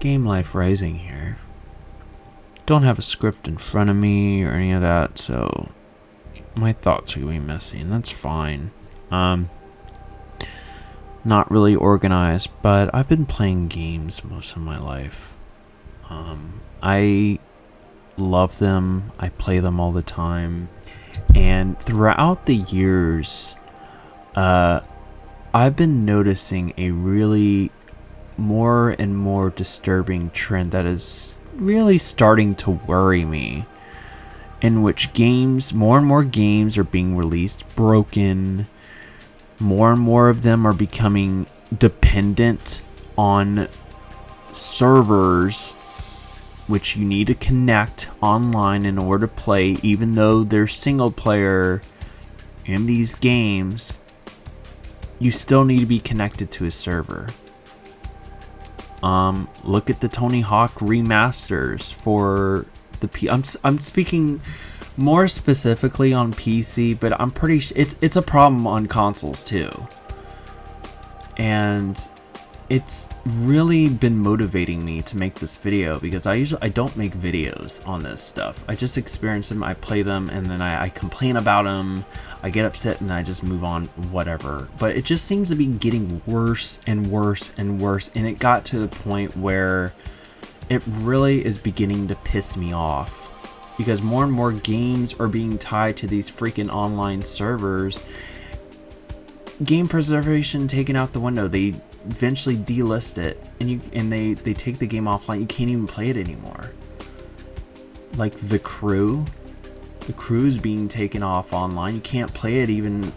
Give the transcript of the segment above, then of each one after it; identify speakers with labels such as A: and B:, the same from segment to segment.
A: Game Life Rising here. Don't have a script in front of me or any of that, so my thoughts are going to be messy, and that's fine. Not really organized, but I've been playing games most of my life. I love them. I play them all the time. And throughout the years, I've been noticing a really more and more disturbing trend that is really starting to worry me, in which more and more games are being released broken. More and more of them are becoming dependent on servers, which you need to connect online in order to play, even though they're single player in these games. You still need to be connected to a server. Look at the Tony Hawk remasters for the I'm speaking more specifically on PC, but I'm pretty sure it's a problem on consoles too. And it's really been motivating me to make this video, because I don't make videos on this stuff. I just experience them, I play them, and then I complain about them, I get upset, and I just move on, whatever. But it just seems to be getting worse and worse and worse, and it got to the point where it really is beginning to piss me off, because more and more games are being tied to these freaking online servers. Game preservation taken out the window. They eventually delist it, and they take the game offline. You can't even play it anymore. Like the crew's being taken off online. You can't play it even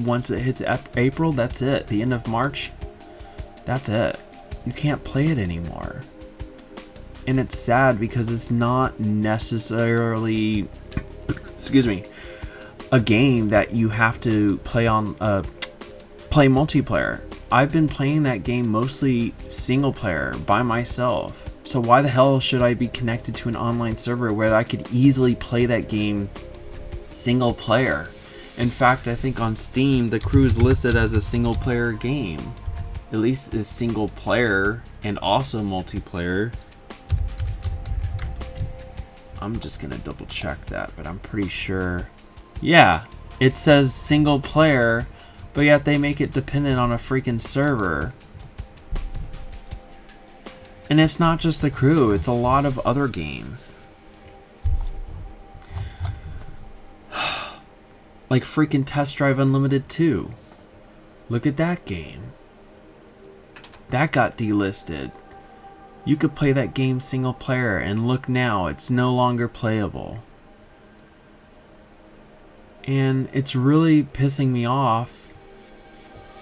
A: once it hits April. That's it. The end of March, that's it. You can't play it anymore. And it's sad, because it's not necessarily excuse me, a game that you have to play on play multiplayer. I've been playing that game mostly single player by myself. So why the hell should I be connected to an online server where I could easily play that game single player? In fact, I think on Steam the Crew is listed as a single player game. At least is single player and also multiplayer. I'm just gonna double check that, but I'm pretty sure. Yeah, it says single player, but yet they make it dependent on a freaking server. And it's not just the Crew, it's a lot of other games. Like freaking Test Drive Unlimited 2. Look at that game. That got delisted. You could play that game single player, and look now, it's no longer playable. And it's really pissing me off,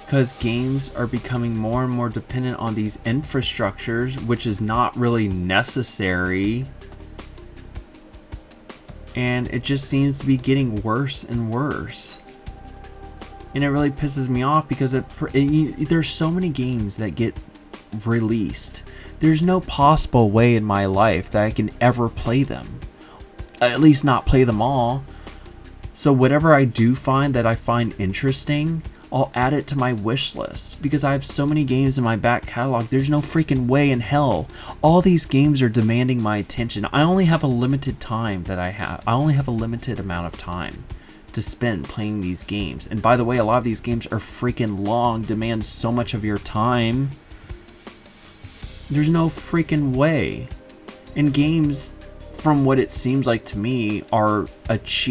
A: because games are becoming more and more dependent on these infrastructures, which is not really necessary. And it just seems to be getting worse and worse. And it really pisses me off, because there's so many games that get released. There's no possible way in my life that I can ever play them. At least not play them all. So whatever I do find that I find interesting, I'll add it to my wish list, because I have so many games in my back catalog. There's no freaking way in hell. All these games are demanding my attention. I only have a limited time that I have. I only have a limited amount of time to spend playing these games. And by the way, a lot of these games are freaking long, demand so much of your time. There's no freaking way. And games, from what it seems like to me, are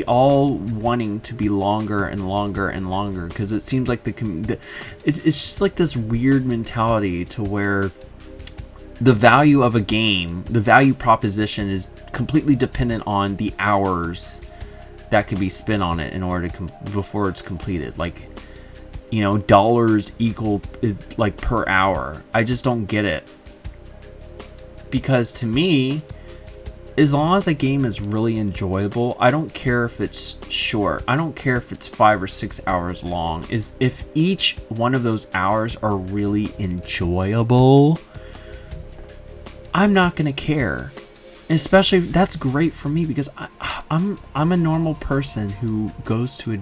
A: all wanting to be longer and longer and longer, because it seems like it's just like this weird mentality to where the value of a game, the value proposition, is completely dependent on the hours that could be spent on it in order to before it's completed. Like, you know, dollars equal is like per hour. I just don't get it. Because to me, as long as a game is really enjoyable, I don't care if it's short. I don't care if it's 5 or 6 hours long. If each one of those hours are really enjoyable, I'm not gonna care. Especially, that's great for me, because I'm a normal person who goes to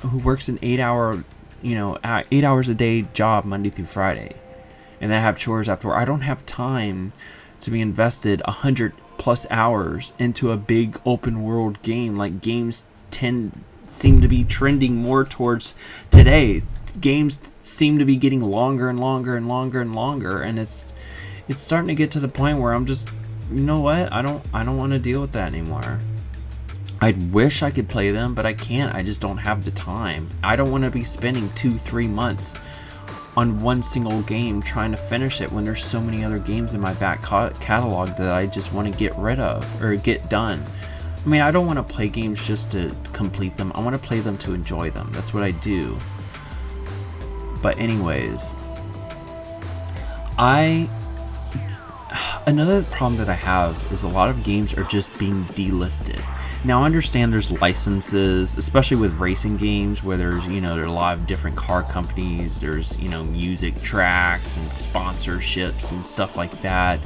A: who works an 8 hours a day job Monday through Friday. and then I have chores after. I don't have time to be invested 100+ hours into a big open world game. Like, games seem to be trending more towards today. Games seem to be getting longer and longer and longer and longer, and it's starting to get to the point where I'm just, you know what, I don't want to deal with that anymore. I wish I could play them, but I can't. I just don't have the time. I don't want to be spending 2-3 months on one single game trying to finish it when there's so many other games in my back catalog that I just want to get rid of or get done. I mean, I don't want to play games just to complete them. I want to play them to enjoy them. That's what I do. But anyways, another problem that I have is a lot of games are just being delisted. Now, I understand there's licenses, especially with racing games, where there's, you know, there are a lot of different car companies. There's, you know, music tracks and sponsorships and stuff like that.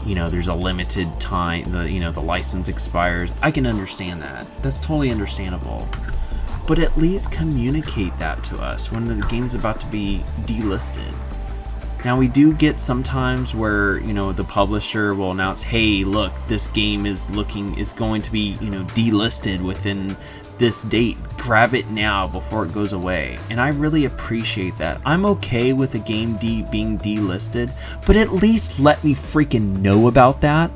A: You know, there's a limited time, the license expires. I can understand that. That's totally understandable. But at least communicate that to us when the game's about to be delisted. Now, we do get sometimes where, you know, the publisher will announce, hey, look, this game is going to be, you know, delisted within this date. Grab it now before it goes away. And I really appreciate that. I'm okay with a game being delisted, but at least let me freaking know about that.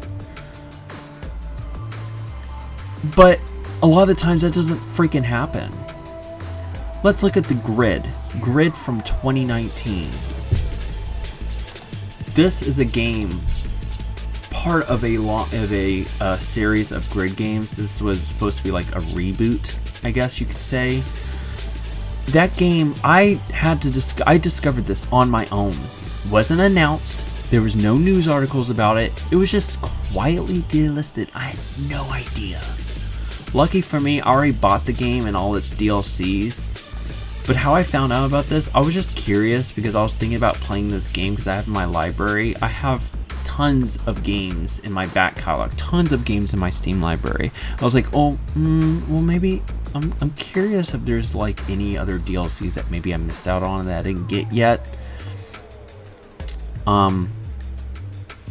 A: But a lot of the times that doesn't freaking happen. Let's look at the Grid from 2019. This is a game, part of a series of Grid games. This was supposed to be like a reboot, I guess you could say. That game, I discovered this on my own. Wasn't announced. There was no news articles about it. It was just quietly delisted. I had no idea. Lucky for me, I already bought the game and all its DLCs. But how I found out about this, I was just curious because I was thinking about playing this game because I have in my library. I have tons of games in my back catalog, tons of games in my Steam library. I was like, well, maybe I'm curious if there's like any other DLCs that maybe I missed out on that I didn't get yet. And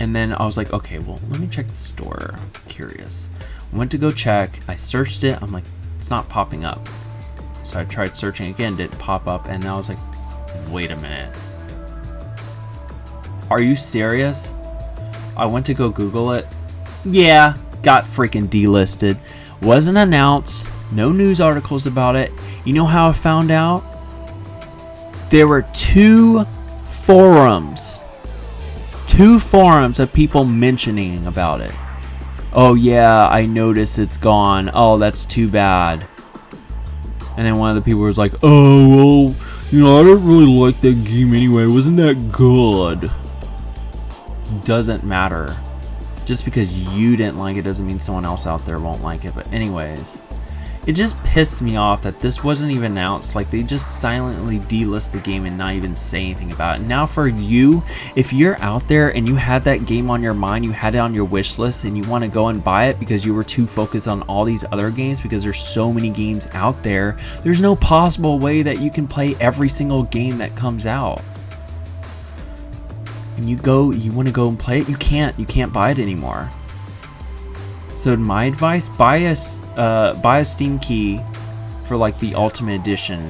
A: then I was like, okay, well, let me check the store. I'm curious. Went to go check. I searched it. I'm like, it's not popping up. So I tried searching again, didn't pop up, and I was like, wait a minute. Are you serious? I went to go Google it. Yeah, got freaking delisted. Wasn't announced, no news articles about it. You know how I found out? There were two forums of people mentioning about it. Oh yeah, I noticed it's gone. Oh, that's too bad. And then one of the people was like, oh, well, you know, I don't really like that game anyway. It wasn't that good. Doesn't matter. Just because you didn't like it doesn't mean someone else out there won't like it. But anyways, it just pissed me off that this wasn't even announced. Like, they just silently delist the game and not even say anything about it. Now for you, if you're out there and you had that game on your mind, you had it on your wish list, and you want to go and buy it because you were too focused on all these other games, because there's so many games out there, there's no possible way that you can play every single game that comes out. And you want to go and play it, you can't buy it anymore. So my advice, buy a Steam key for like the Ultimate Edition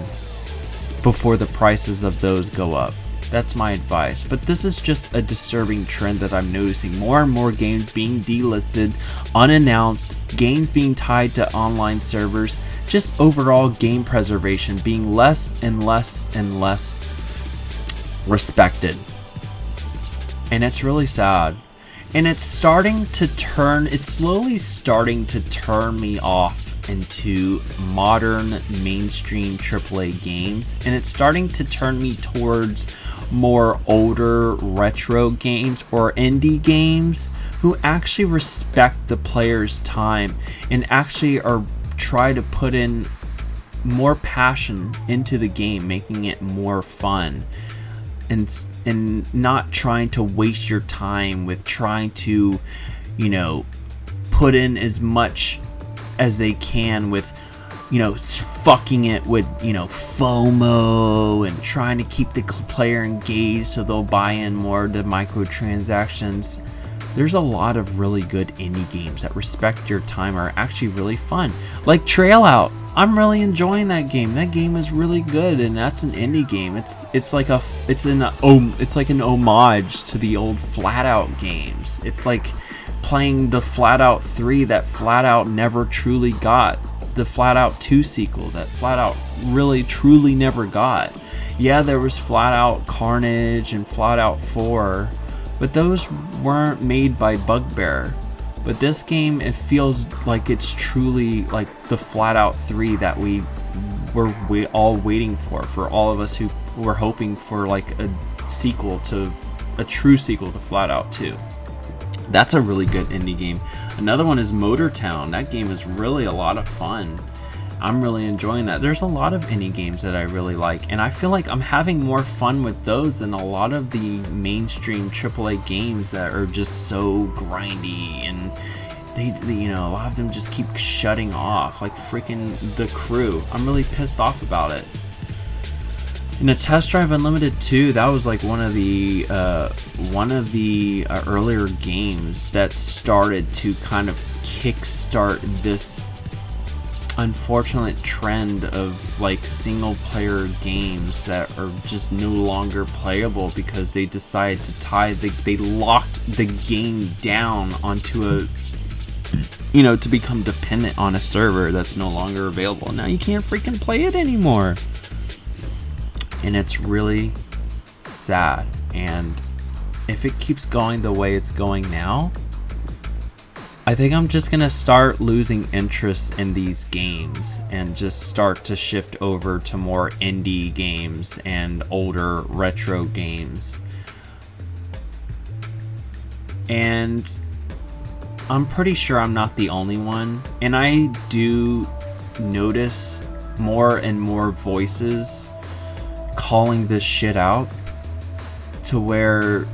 A: before the prices of those go up. That's my advice. But this is just a disturbing trend that I'm noticing. More and more games being delisted, unannounced, games being tied to online servers, just overall game preservation being less and less and less respected. And it's really sad. And it's slowly starting to turn me off into modern mainstream AAA games. And it's starting to turn me towards more older retro games or indie games who actually respect the player's time and actually try to put in more passion into the game, making it more fun. And not trying to waste your time with trying to, you know, put in as much as they can with fucking it with, FOMO and trying to keep the player engaged so they'll buy in more of the microtransactions. There's a lot of really good indie games that respect your time, are actually really fun. Like Trail Out. I'm really enjoying that game. That game is really good, and that's an indie game. It's like an homage to the old Flat Out games. It's like playing the Flat Out 3 that Flat Out never truly got. The Flat Out 2 sequel that Flat Out really truly never got. Yeah, there was Flat Out Carnage and Flat Out 4, but those weren't made by Bugbear. But this game, it feels like it's truly like the Flat Out 3 that we were all waiting for all of us who were hoping for like a true sequel to Flat Out 2. That's a really good indie game. Another one is Motor Town. That game is really a lot of fun. I'm really enjoying that. There's a lot of indie games that I really like, and I feel like I'm having more fun with those than a lot of the mainstream AAA games that are just so grindy, and they a lot of them just keep shutting off, like freaking The Crew. I'm really pissed off about it. Test Drive Unlimited 2, that was like one of the earlier games that started to kind of kickstart this unfortunate trend of like single player games that are just no longer playable because they decided to they locked the game down onto to become dependent on a server that's no longer available. Now you can't freaking play it anymore. And it's really sad. And if it keeps going the way it's going now, I think I'm just gonna start losing interest in these games and just start to shift over to more indie games and older retro games. And I'm pretty sure I'm not the only one, and I do notice more and more voices calling this shit out, to where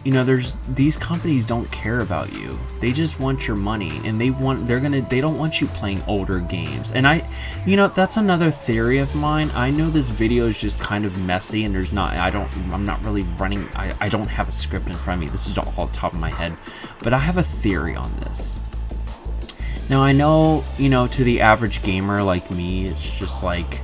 A: there's these companies don't care about you. They just want your money, and they don't want you playing older games. And that's another theory of mine. I know this video is just kind of messy, and I'm not really running, I don't have a script in front of me. This is all top of my head, but I have a theory on this. Now I know, to the average gamer like me, it's just like,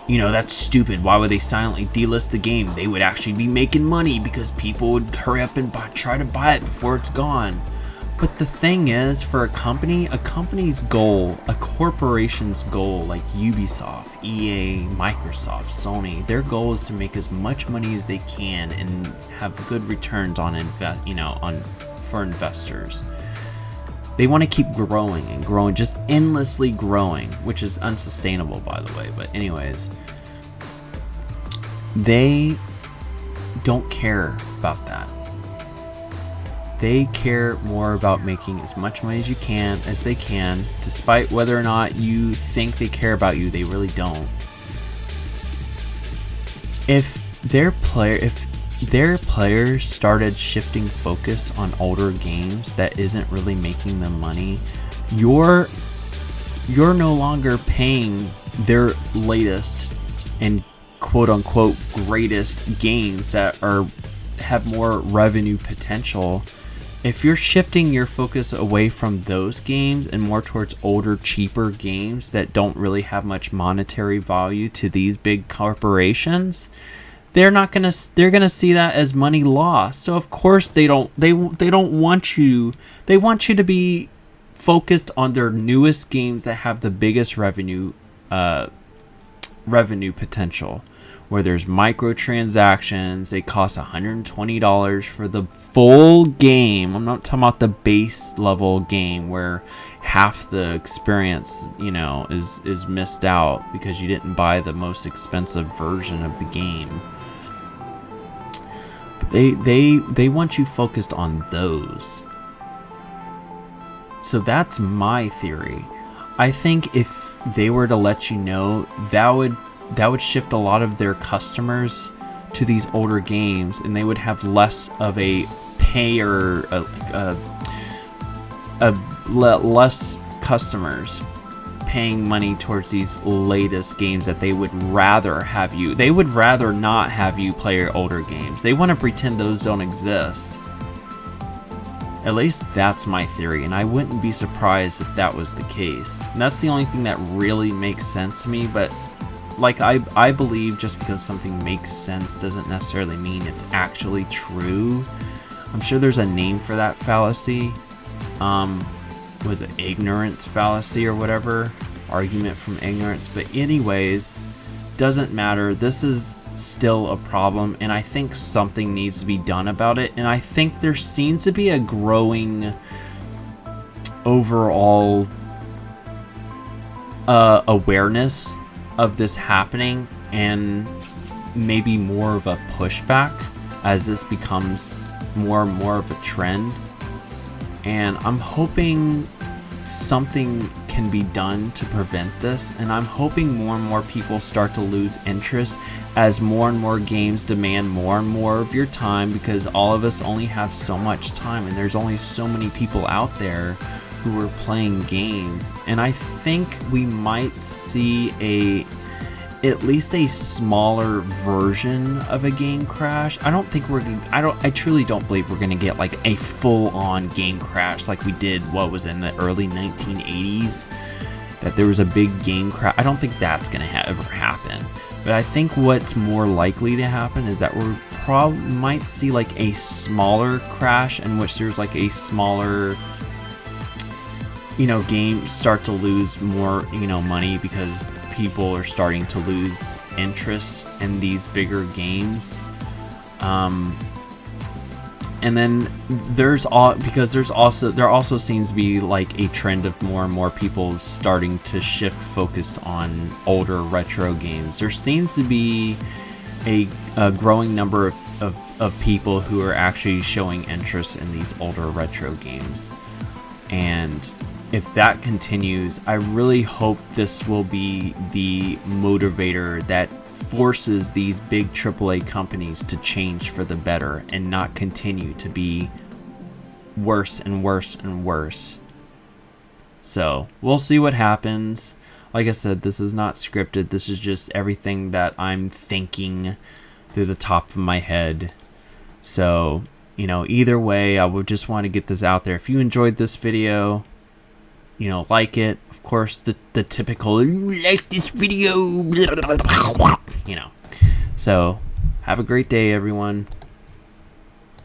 A: that's stupid. Why would they silently delist the game? They would actually be making money because people would hurry up and try to buy it before it's gone. But the thing is, for a company's goal, a corporation's goal, like Ubisoft, EA, Microsoft, Sony, their goal is to make as much money as they can and have good returns on for investors. They want to keep growing and growing, just endlessly growing, which is unsustainable, by the way. But anyways, they don't care about that. They care more about making as much money as they can, despite whether or not you think they care about you. They really don't. If their players started shifting focus on older games that isn't really making them money, you're no longer paying their latest and quote-unquote greatest games that have more revenue potential. If you're shifting your focus away from those games and more towards older, cheaper games that don't really have much monetary value to these big corporations, they're gonna see that as money lost. So of course they don't want you. They want you to be focused on their newest games that have the biggest revenue potential, where there's microtransactions. They cost $120 for the full game. I'm not talking about the base level game where half the experience is missed out because you didn't buy the most expensive version of the game. They want you focused on those. So that's my theory. I think if they were to let you know, that would shift a lot of their customers to these older games, and they would have less of a less customers paying money towards these latest games that they would rather have you. They would rather not have you play your older games. They want to pretend those don't exist. At least that's my theory, and I wouldn't be surprised if that was the case. And that's the only thing that really makes sense to me, but like I believe just because something makes sense doesn't necessarily mean it's actually true. I'm sure there's a name for that fallacy. Was it ignorance fallacy or whatever? Argument from ignorance. But anyways, doesn't matter. This is still a problem, and I think something needs to be done about it. And I think there seems to be a growing overall awareness of this happening, and maybe more of a pushback as this becomes more and more of a trend. And I'm hoping something can be done to prevent this, and I'm hoping more and more people start to lose interest as more and more games demand more and more of your time, because all of us only have so much time, and there's only so many people out there who are playing games. And I think we might see at least a smaller version of a game crash. I truly don't believe we're gonna get like a full-on game crash like we did, what was it, in the early 1980s, that there was a big game crash. I don't think that's gonna ever happen. But I think what's more likely to happen is that we might see like a smaller crash in which there's like a smaller, games start to lose more, money because people are starting to lose interest in these bigger games. And then there also seems to be like a trend of more and more people starting to shift focus on older retro games. There seems to be a growing number of people who are actually showing interest in these older retro games. And if that continues, I really hope this will be the motivator that forces these big AAA companies to change for the better and not continue to be worse and worse and worse. So we'll see what happens. Like I said, this is not scripted. This is just everything that I'm thinking through the top of my head. So, either way, I would just want to get this out there. If you enjoyed this video, like it. Of course, the typical, like this video, So, have a great day, everyone.